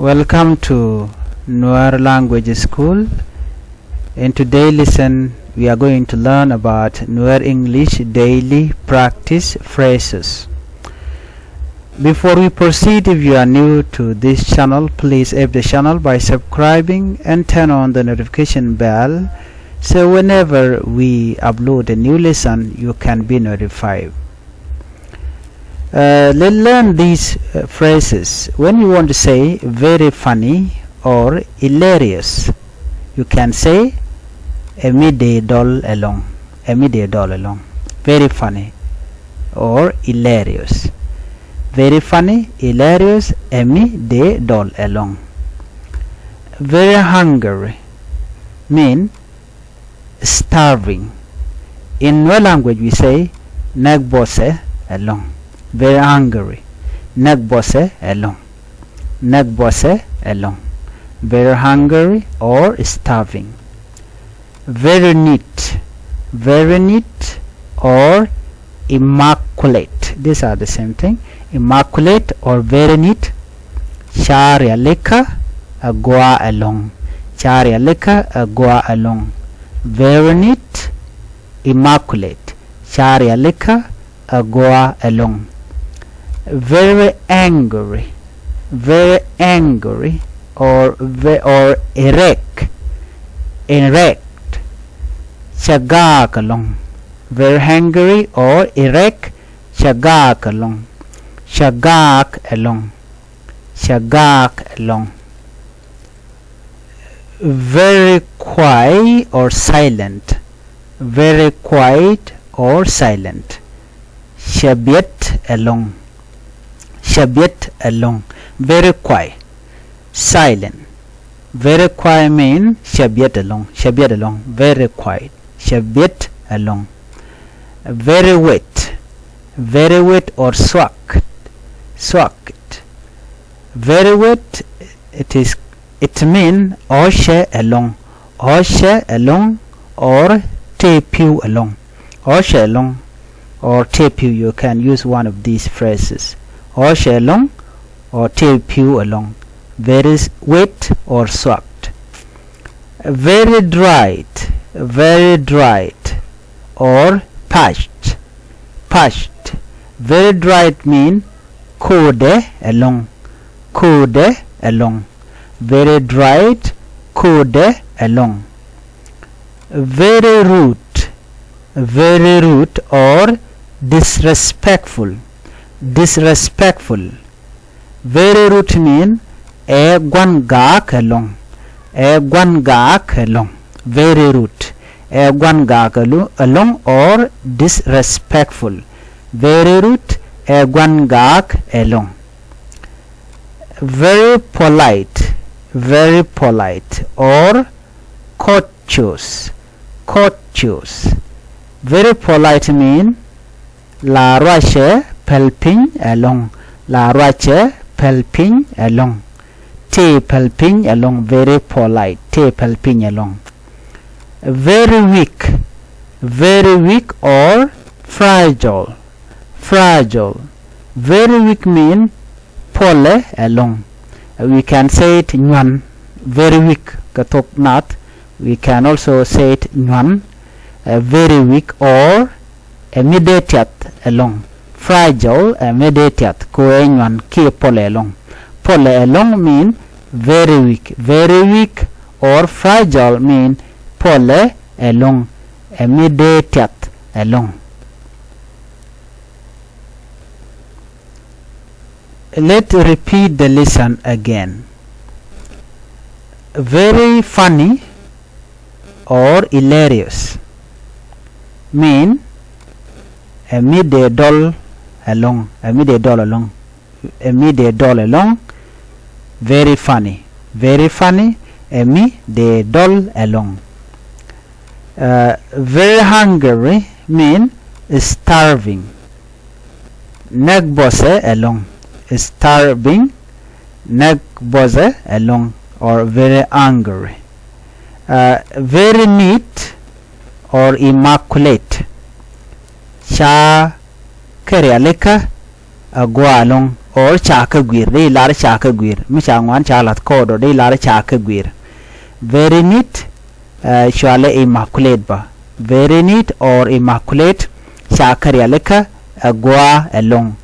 Welcome to Nuer Language School. In today's lesson, we are going to learn about Nuer-English daily practice phrases. Before we proceed, if you are new to this channel, please help the channel by subscribing and turn on the notification bell so whenever we upload a new lesson, you can be notified. Let's learn these phrases. When you want to say very funny or hilarious, you can say emi de dol along, emi de dol along. Very funny or hilarious. Very funny, hilarious, emi de dol along. Very hungry mean starving. In Nuer language we say nag bose along. Very hungry, nag bose along, nag bose along. Very hungry or starving. Very neat or immaculate. These are the same thing. Immaculate or very neat. Sharia leka agua along, sharia leka agua along. Very neat, immaculate, sharia leka agua along. Very angry or erect, shagak along. Very angry or erect, shagak along, shagak along, shagak along. Very quiet or silent, very quiet or silent. Shabiet along, shabiet along. Very quiet, silent. Very quiet mean shabiet along, shabiet along. Very quiet, shabiet along. Very wet or swag, swagged. Very wet, it mean oshe along, oshe along or tape you along, oshe along or tape you. You can use one of these phrases, oshe along or tape you along. Very wet or swagged. Very dried or parched. Very dried mean kode along, kode along. Very dried, kode along. Very rude or disrespectful. Very rude mean gwan gak along, gwan gak along. Very rude, gwan gak along or disrespectful. Very rude, gwan gak along. Very polite or courteous. Very polite mean la roche pelping along, la roche pelping along, te pelping along. Very polite, te pelping along. Very weak or fragile. Very weak mean pole along. We can say it nyuan, very weak, Thok Nath. We can also say it nyuan, very weak or immediate along. Fragile, immediate, koe nyuan, ki pole along. Pole along mean very weak or fragile mean pole along, immediate along. Let's repeat the lesson again. Very funny or hilarious mean emi de dol along, emi de dol along, emi de dol along. Very funny, emi de dol along. Very hungry mean starving. Nag bose along, starving, nag bose along or very hungry. Very neat or immaculate. Sha kere aleka agwa along, or chaka gwir de lar chaka gwir mi changwan chalat kodo de lar chaka gwir. Very neat shwale immaculate ba. Very neat or immaculate chaka rialeka agwa along.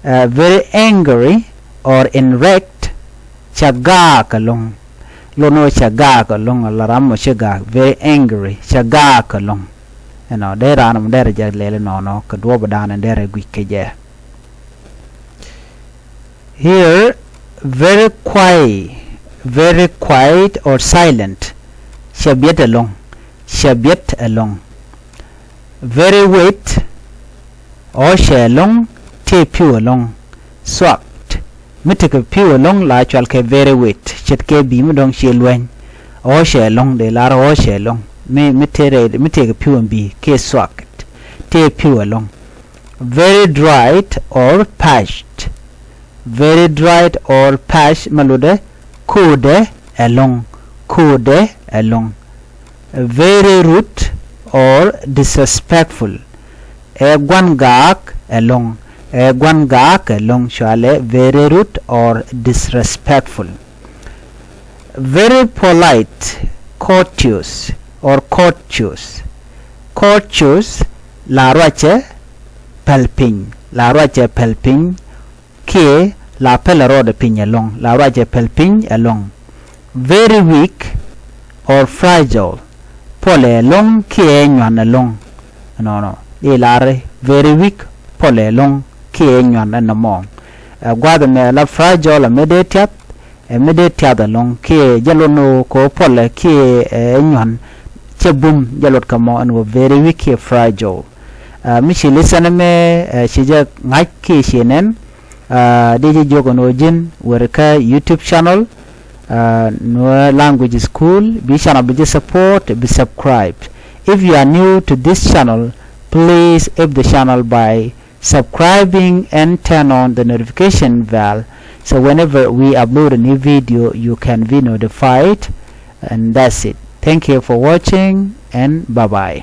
Very angry or erect chagak along. Lono chagak along alaram chagak. Very angry chagak along. You know, there are there just lele no kadwa badan and there gwikeje. Here very quiet or silent shabiet along. Very wet or shalong te pew along. Swapped mitake pew along la chal ke very wet chetke bim dong shelwen or shalong de lar or shalong. Me take a pew and be case socket take pew along. Very dried or parched. Very dried or parched malude code along. Very rude or disrespectful egwangak along. Shale very rude or disrespectful. Very polite, courteous or courteous. La roche pelping ke la pelero de ping along. La roche pelping along. Very weak or fragile pole along ke nywan along. No ilare very weak pole along ke nywan anamo. Gwada me la fragile immediate along ke jalono ko pole ke nywan chebum jalot kamo and very weak fragile. Michi listen me shija ngaki shinen DJ Jogonojin werka YouTube channel Nuer Language School. Be channel be support, be subscribed. If you are new to this channel, please help the channel by subscribing and turn on the notification bell, so whenever we upload a new video you can be notified. And that's it. Thank you for watching and bye bye.